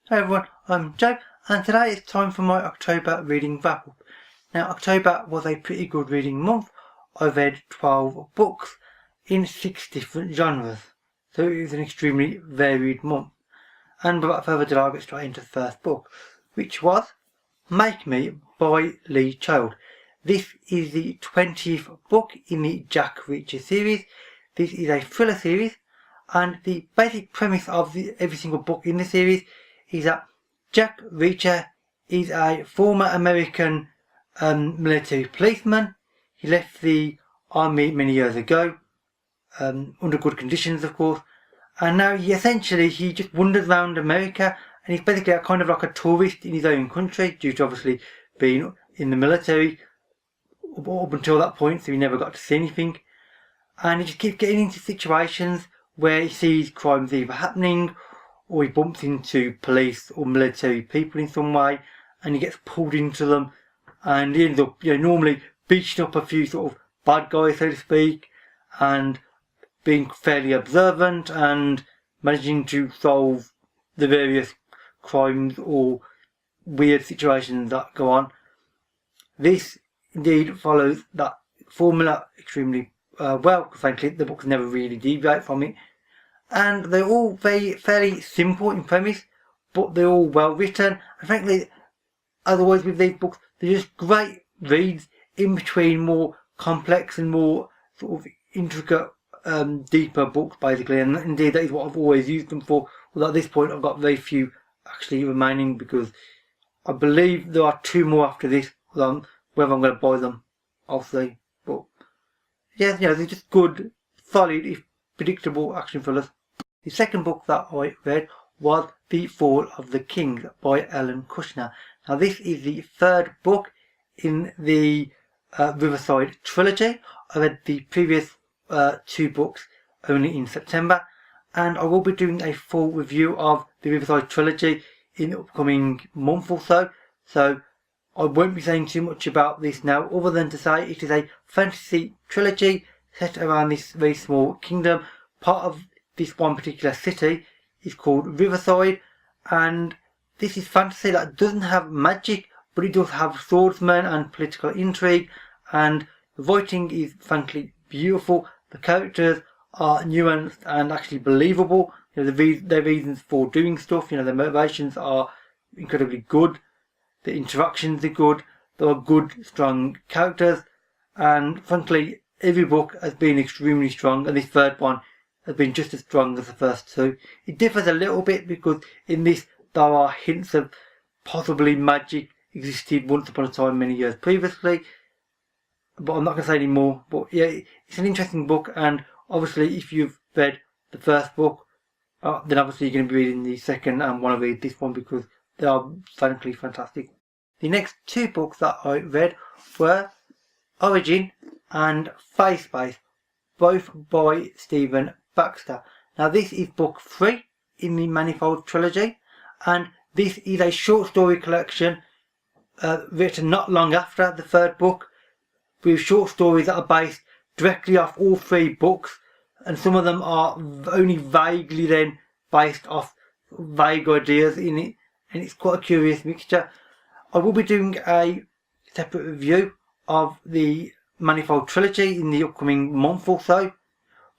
Hello everyone, I'm Joe, and today it's time for my October reading wrap up. Now, October was a pretty good reading month. I read 12 books in 6 different genres, so it was an extremely varied month. And without further delay, I'll get straight into the first book, which was Make Me by Lee Child. This is the 20th book in the Jack Reacher series. This is a thriller series, and the basic premise of every single book in the series is that Jack Reacher is a former American military policeman. He left the army many years ago, under good conditions of course, and now he just wanders around America, and he's basically kind of like a tourist in his own country due to obviously being in the military up until that point, so he never got to see anything. And he just keeps getting into situations where he sees crimes either happening, or he bumps into police or military people in some way, and he gets pulled into them, and he ends up, normally beating up a few sort of bad guys, so to speak, and being fairly observant and managing to solve the various crimes or weird situations that go on. This indeed follows that formula extremely well, because frankly the books never really deviate from it. And they're all fairly simple in premise, but they're all well written. And frankly, as always with these books, they're just great reads in between more complex and more sort of intricate, deeper books, basically. And indeed, that is what I've always used them for. Although at this point, I've got very few actually remaining, because I believe there are 2 more after this. Whether I'm going to buy them, I'll see. But yeah, they're just good, solid, if predictable action thrillers. The second book that I read was The Fall of the Kings by Ellen Kushner. Now, this is the 3rd book in the Riverside trilogy. I read the previous 2 books only in September, and I will be doing a full review of the Riverside trilogy in the upcoming month or so. So I won't be saying too much about this now, other than to say it is a fantasy trilogy set around this very small kingdom. Part of this one particular city is called Riverside, and this is fantasy that doesn't have magic, but it does have swordsmen and political intrigue, and the writing is frankly beautiful. The characters are nuanced and actually believable. Their reasons for doing stuff, their motivations are incredibly good. The interactions are good. There are good, strong characters, and frankly, every book has been extremely strong, and this 3rd one has been just as strong as the first 2. It differs a little bit because in this there are hints of possibly magic existed once upon a time many years previously, but I'm not going to say any more. But yeah, it's an interesting book, and obviously if you've read the first book, then obviously you're going to be reading the second and want to read this one because they are frankly fantastic. The next 2 books that I read were Origin and Space, both by Stephen Baxter. Now, this is book 3 in the Manifold trilogy, and this is a short story collection written not long after the 3rd book, with short stories that are based directly off all 3 books, and some of them are only vaguely then based off vague ideas in it, and it's quite a curious mixture. I will be doing a separate review of the Manifold trilogy in the upcoming month or so,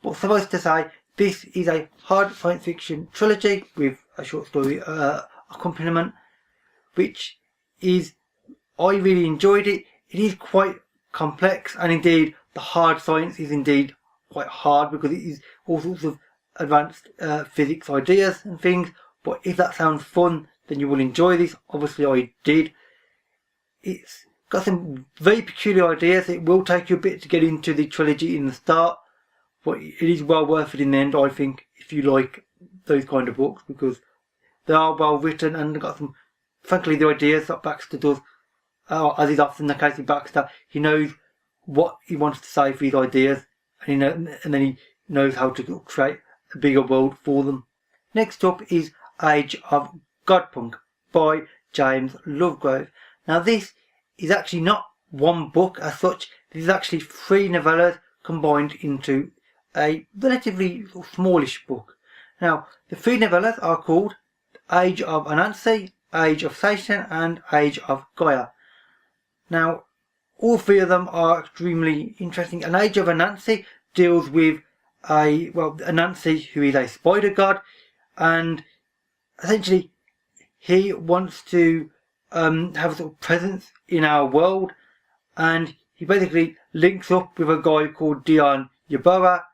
but suffice to say, this is a hard science fiction trilogy with a short story accompaniment, which is, I really enjoyed it. It is quite complex, and indeed the hard science is indeed quite hard because it is all sorts of advanced physics ideas and things. But if that sounds fun, then you will enjoy this. Obviously I did. It's got some very peculiar ideas. It will take you a bit to get into the trilogy in the start, but it is well worth it in the end, I think, if you like those kind of books, because they are well written and got some, frankly, the ideas that Baxter does, as is often the case with Baxter, he knows what he wants to say for his ideas, and then he knows how to create a bigger world for them. Next up is Age of Godpunk by James Lovegrove. Now, this is actually not one book as such. This is actually 3 novellas combined into a relatively smallish book. Now, the 3 novellas are called Age of Anansi, Age of Satan and Age of Gaia. Now, all three of them are extremely interesting. An Age of Anansi deals with Anansi, who is a spider god, and essentially he wants to have a sort of presence in our world, and he basically links up with a guy called Dion Yabora,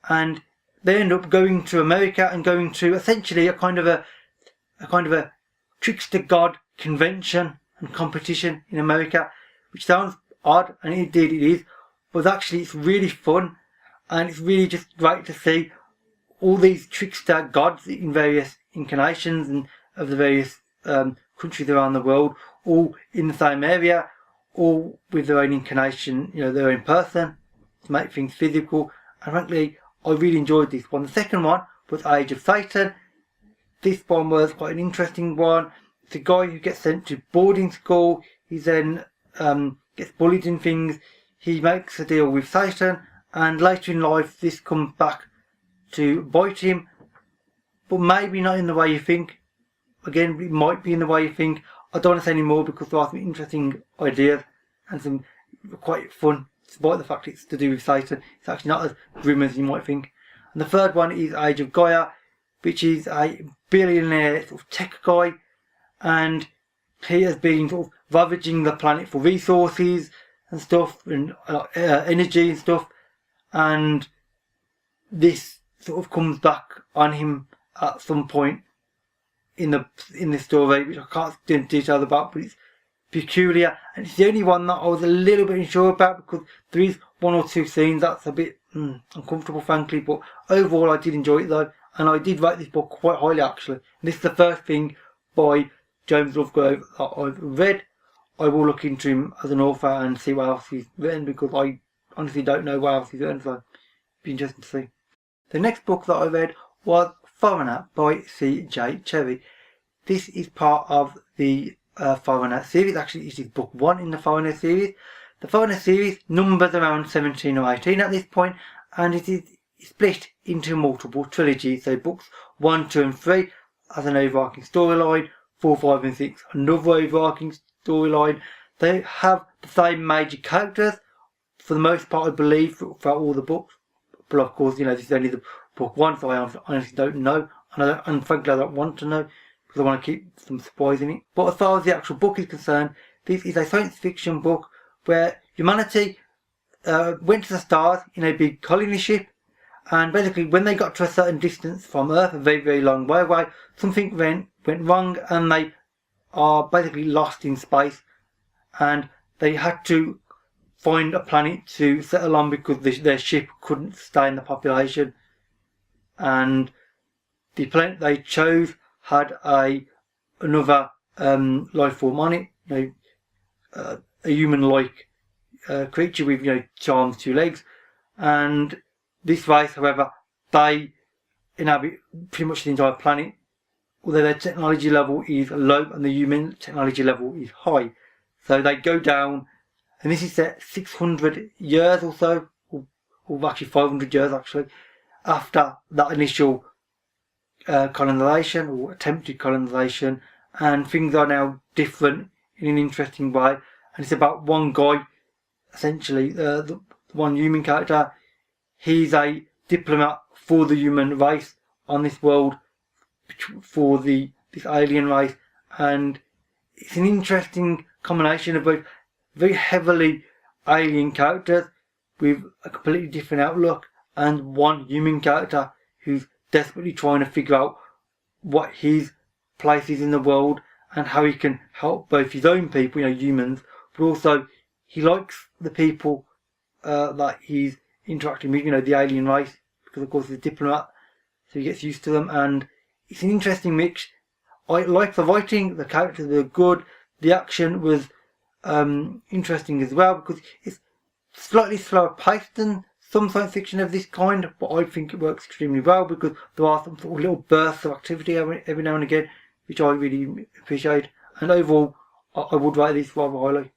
and they end up going to America and going to essentially a kind of a trickster god convention and competition in America, which sounds odd, and indeed it is, but actually it's really fun, and it's really just great to see all these trickster gods in various incarnations and of the various countries around the world, all in the same area, all with their own incarnation, their own person, to make things physical. And frankly, I really enjoyed this one. The second one was Age of Satan. This one was quite an interesting one. It's a guy who gets sent to boarding school. He then gets bullied and things. He makes a deal with Satan, and later in life this comes back to bite him, but maybe not in the way you think. Again, it might be in the way you think. I don't want to say any more because there are some interesting ideas and some quite fun, despite the fact it's to do with Satan. It's actually not as grim as you might think. And the third one is Age of Gaia, which is a billionaire sort of tech guy, and he has been sort of ravaging the planet for resources and stuff, and energy and stuff, and this sort of comes back on him at some point in the story, which I can't go into details about, but it's peculiar, and it's the only one that I was a little bit unsure about because there is one or two scenes that's a bit uncomfortable, frankly, but overall I did enjoy it though, and I did rate this book quite highly actually. And this is the first thing by James Lovegrove that I've read. I will look into him as an author and see what else he's written, because I honestly don't know what else he's written, so it'd be interesting to see. The next book that I read was Foreigner by C.J. Cherryh. This is part of the Foreigner series. Actually, it is book 1 in the Foreigner series. The Foreigner series numbers around 17 or 18 at this point, and it is split into multiple trilogies. So books 1, 2 and 3 as an overarching storyline, 4, 5 and 6 another overarching storyline. They have the same major characters for the most part, I believe, throughout all the books. But of course, this is only the book 1, so I honestly don't know, and frankly I don't want to know, because I want to keep some surprise in it. But as far as the actual book is concerned, this is a science fiction book where humanity went to the stars in a big colony ship, and basically when they got to a certain distance from Earth, a very, very long way away, something went wrong, and they are basically lost in space, and they had to find a planet to settle on because their ship couldn't sustain the population. And the planet they chose had another life form on it, a human-like creature with two arms, 2 legs, and this race, however, they inhabit pretty much the entire planet, although their technology level is low and the human technology level is high. So they go down, and this is set 600 years or so, or actually 500 years actually, after that initial colonisation or attempted colonisation, and things are now different in an interesting way. And it's about one guy, essentially, the one human character. He's a diplomat for the human race on this world, for this alien race, and it's an interesting combination of both very heavily alien characters with a completely different outlook, and one human character who's desperately trying to figure out what his place is in the world and how he can help both his own people, humans, but also he likes the people that he's interacting with, the alien race, because of course he's a diplomat, so he gets used to them, and it's an interesting mix. I like the writing, the characters were good, the action was interesting as well, because it's slightly slower paced than some science fiction of this kind, but I think it works extremely well because there are some sort of little bursts of activity every now and again, which I really appreciate, and overall I would rate this rather highly.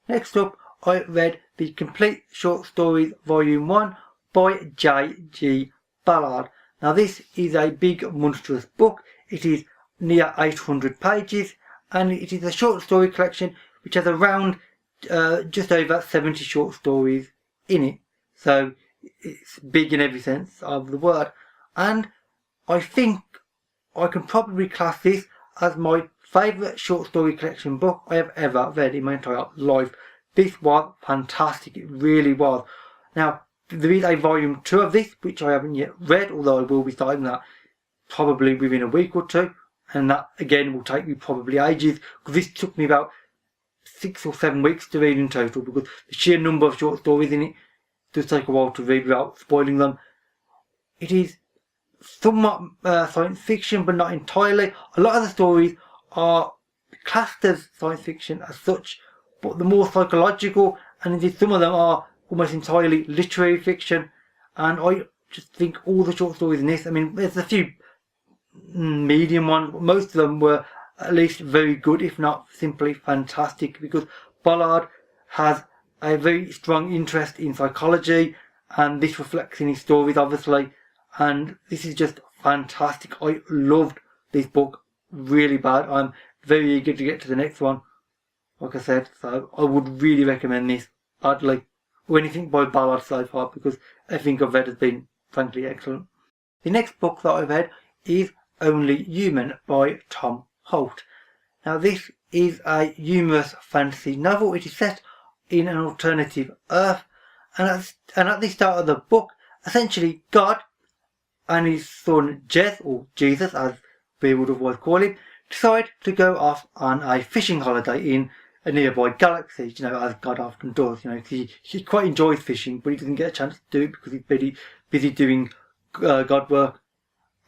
Next up, I read the Complete Short Stories Volume 1 by J.G. Ballard. Now this is a big monstrous book. It is near 800 pages, and it is a short story collection which has around just over 70 short stories in it. So it's big in every sense of the word. And I think I can probably class this as my favourite short story collection book I have ever read in my entire life. This was fantastic, it really was. Now, there is a volume 2 of this, which I haven't yet read, although I will be starting that probably within a week or two. And that, again, will take me probably ages, because this took me about 6 or 7 weeks to read in total, because the sheer number of short stories in it does take a while to read without spoiling them. It is somewhat science fiction, but not entirely. A lot of the stories are classed as science fiction as such, but they're more psychological, and indeed some of them are almost entirely literary fiction. And I just think all the short stories in this, I mean, there's a few medium ones, but most of them were at least very good, if not simply fantastic, because Ballard has a very strong interest in psychology, and this reflects in his stories, obviously. And this is just fantastic. I loved this book really bad. I'm very eager to get to the next one, like I said, so I would really recommend this badly, or anything by Ballard so far, because everything I've read has been frankly excellent. The next book that I've read is Only Human by Tom Holt. Now this is a humorous fantasy novel. It is set in an alternative Earth, and at the start of the book, essentially God and his son Jez, or Jesus as we would otherwise call him, decide to go off on a fishing holiday in a nearby galaxy, as God often does. He quite enjoys fishing, but he doesn't get a chance to do it because he's busy doing God work.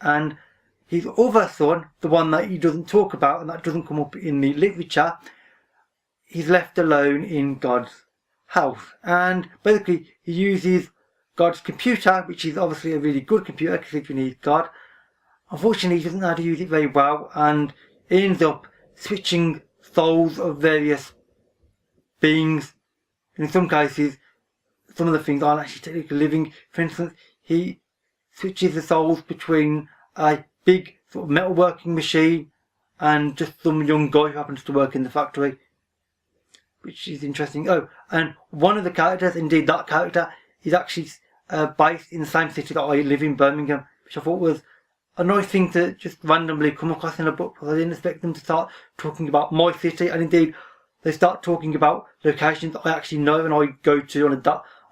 And his other son, the one that he doesn't talk about and that doesn't come up in the literature, he's left alone in God's house. And basically he uses God's computer, which is obviously a really good computer because he needs God. Unfortunately, he doesn't know how to use it very well, and he ends up switching souls of various beings. In some cases, some of the things aren't actually technically living. For instance, he switches the souls between a big sort of metalworking machine and just some young guy who happens to work in the factory, which is interesting. Oh, and one of the characters, indeed that character, is actually based in the same city that I live in, Birmingham, which I thought was a nice thing to just randomly come across in a book, because I didn't expect them to start talking about my city, and indeed they start talking about locations that I actually know and I go to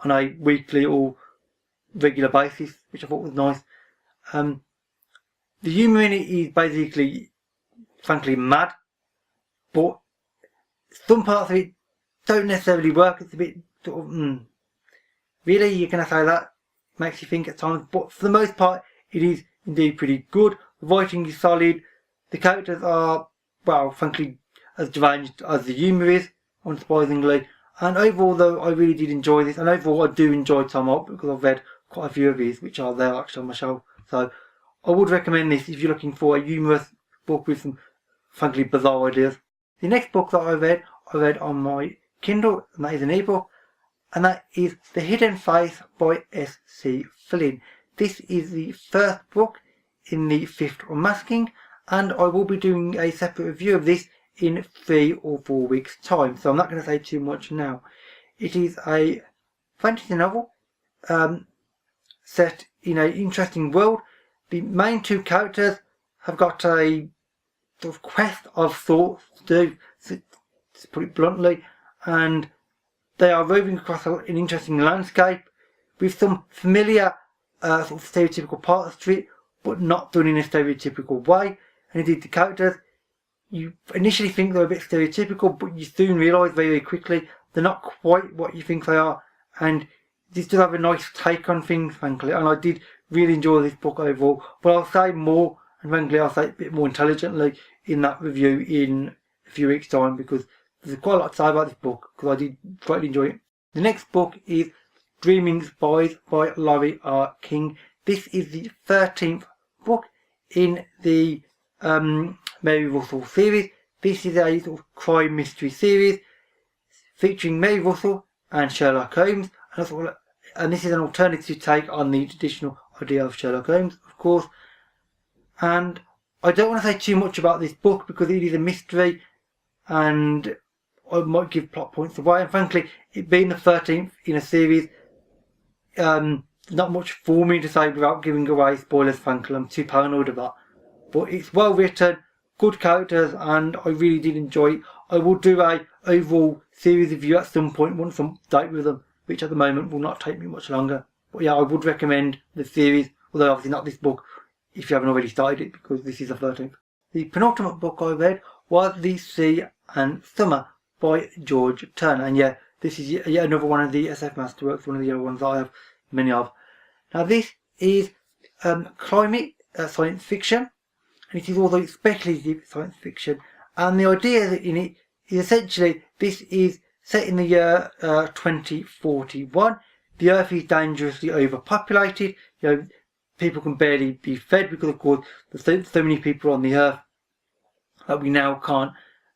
on a weekly or regular basis, which I thought was nice. The humour in it is basically, frankly, mad, but some parts of it don't necessarily work. It's a bit sort of, really, you're going to say that? Makes you think at times, but for the most part, it is indeed pretty good. The writing is solid. The characters are, well, frankly, as deranged as the humour is, unsurprisingly. And overall, though, I really did enjoy this. And overall, I do enjoy Tom Holt because I've read quite a few of his, which are there actually on my shelf. So I would recommend this if you're looking for a humorous book with some, frankly, bizarre ideas. The next book that I read on my Kindle, and that is an ebook, and that is The Hidden Face by S.C. Flynn. This is the first book in the fifth unmasking, and I will be doing a separate review of this in 3 or 4 weeks' time, so I'm not going to say too much now. It is a fantasy novel set in an interesting world. The main two characters have got a sort of quest of sorts to do, to put it bluntly, and they are roving across an interesting landscape with some familiar sort of stereotypical parts to it, but not done in a stereotypical way. And indeed the characters, you initially think they're a bit stereotypical, but you soon realise very quickly they're not quite what you think they are, and this does have a nice take on things, frankly, and I did really enjoy this book overall. But I'll say more, and frankly I'll say it a bit more intelligently in that review in a few weeks' time, because there's quite a lot to say about this book, because I did greatly enjoy it. The next book is Dreaming Spies by Laurie R. King. This is the 13th book in the Mary Russell series. This is a sort of crime mystery series featuring Mary Russell and Sherlock Holmes, and this is an alternative take on the traditional idea of Sherlock Holmes, of course. And I don't want to say too much about this book because it is a mystery and I might give plot points away. And frankly, it being the 13th in a series, not much for me to say without giving away spoilers, frankly. I'm too paranoid of that. But it's well written, good characters, and I really did enjoy it. I will do a overall series review at some point once I'm done with them, which at the moment will not take me much longer. But yeah, I would recommend the series, although obviously not this book, if you haven't already started it, because this is the 13th. The penultimate book I read was The Sea and Summer by George Turner. And yeah, this is yet another one of the SF Masterworks, one of the other ones that I have many of. Now this is climate science fiction, and it is also speculative science fiction. And the idea in it is essentially this is set in the year 2041. The Earth is dangerously overpopulated. You know, people can barely be fed because, of course, there's so many people on the Earth that we now can't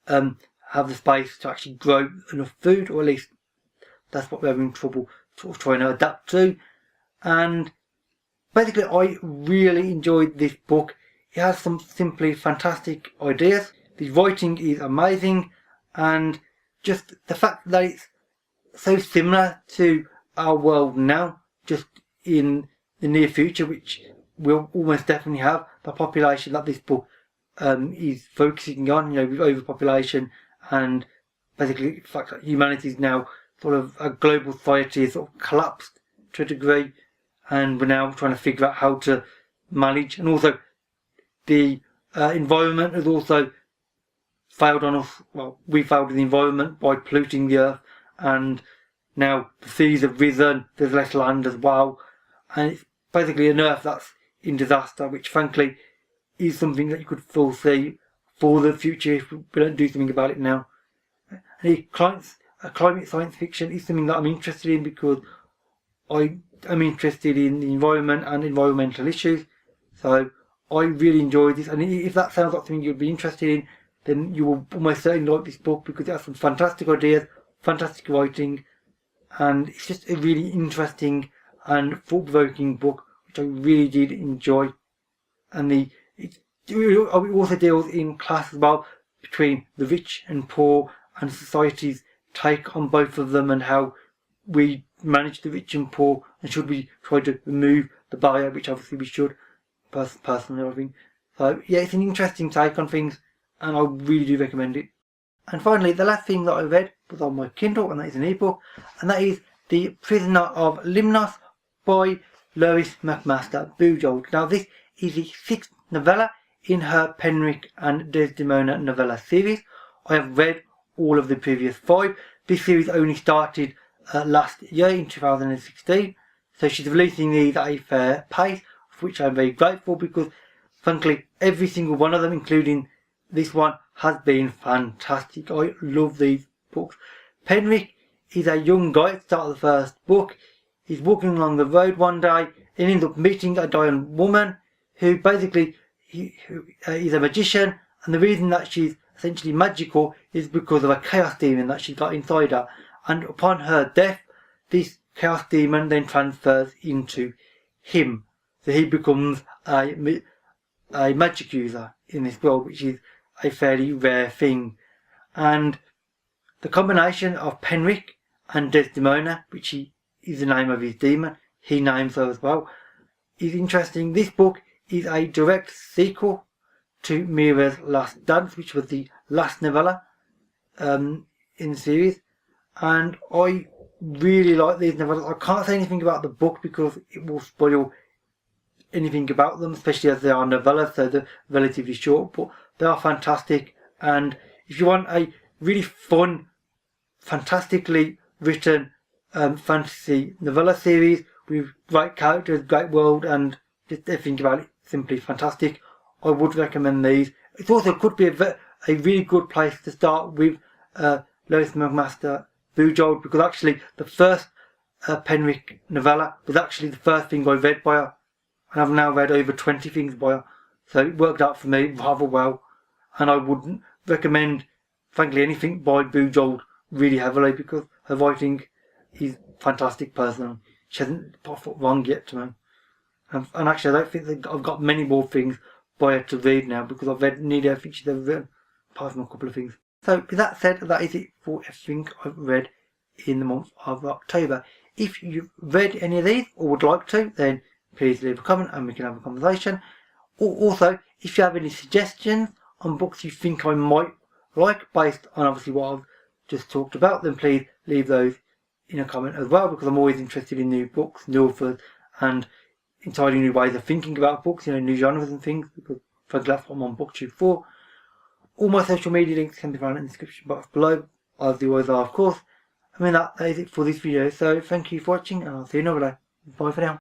have the space to actually grow enough food, or at least that's what we're having trouble sort of trying to adapt to. And basically, I really enjoyed this book. It has some simply fantastic ideas. The writing is amazing, and just the fact that it's so similar to our world now, just in the near future, which we'll almost definitely have the population that this book is focusing on, you know, with overpopulation and basically the fact that humanity is now sort of a global society has sort of collapsed to a degree, and we're now trying to figure out how to manage. And also the environment has also failed on us. Well, we failed in the environment by polluting the earth, and now the seas have risen, there's less land as well, and it's basically an earth that's in disaster, which frankly is something that you could foresee for the future if we don't do something about it now. And climate science fiction is something that I'm interested in because I am interested in the environment and environmental issues. So I really enjoyed this, and if that sounds like something you'd be interested in, then you will almost certainly like this book because it has some fantastic ideas, fantastic writing, and it's just a really interesting and thought-provoking book, which I really did enjoy. And it also deals in class as well, between the rich and poor, and society's take on both of them, and how we manage the rich and poor, and should we try to remove the barrier, which obviously we should, personally I think. So yeah, it's an interesting take on things, and I really do recommend it. And finally, the last thing that I read was on my Kindle, and that is an ebook, and that is The Prisoner of Limnos by Lois McMaster Bujold. Now this is the 6th novella in her Penric and Desdemona novella series. I have read all of the previous 5. This series only started last year in 2016, so she's releasing these at a fair pace, for which I'm very grateful because frankly every single one of them, including this one, has been fantastic. I love these books. Penric is a young guy at the start of the first book. He's walking along the road one day and ends up meeting a dying woman who basically is a magician, and the reason that she's essentially magical is because of a chaos demon that she got inside her. And upon her death, this chaos demon then transfers into him, so he becomes a magic user in this world, which is a fairly rare thing. And the combination of Penric and Desdemona, which is the name of his demon, he names her as well, is interesting. This book is a direct sequel to Mira's Last Dance, which was the last novella in the series, and I really like these novellas. I can't say anything about the book because it will spoil anything about them, especially as they are novellas, so they're relatively short, but they are fantastic. And if you want a really fun, fantastically written fantasy novella series with great characters, great world, and just everything about it simply fantastic, I would recommend these. It also could be a really good place to start with Lois McMaster Bujold, because actually the first Penric novella was actually the first thing I read by her, and I've now read over 20 things by her, so it worked out for me rather well. And I wouldn't recommend, frankly, anything by Bujold really heavily because her writing is fantastic personally. She hasn't put a foot wrong yet to me. And actually I don't think that I've got many more things buyer to read now, because I've read nearly everything she's ever written, apart from a couple of things. So with that said, that is it for everything I've read in the month of October. If you've read any of these or would like to, then please leave a comment and we can have a conversation. Or also, if you have any suggestions on books you think I might like based on obviously what I've just talked about, then please leave those in a comment as well, because I'm always interested in new books, new authors, and entirely new ways of thinking about books, new genres and things, because frankly that's what I'm on BookTube for. All my social media links can be found in the description box below, as they always are of course. I mean that is it for this video, so thank you for watching and I'll see you another day. Bye for now.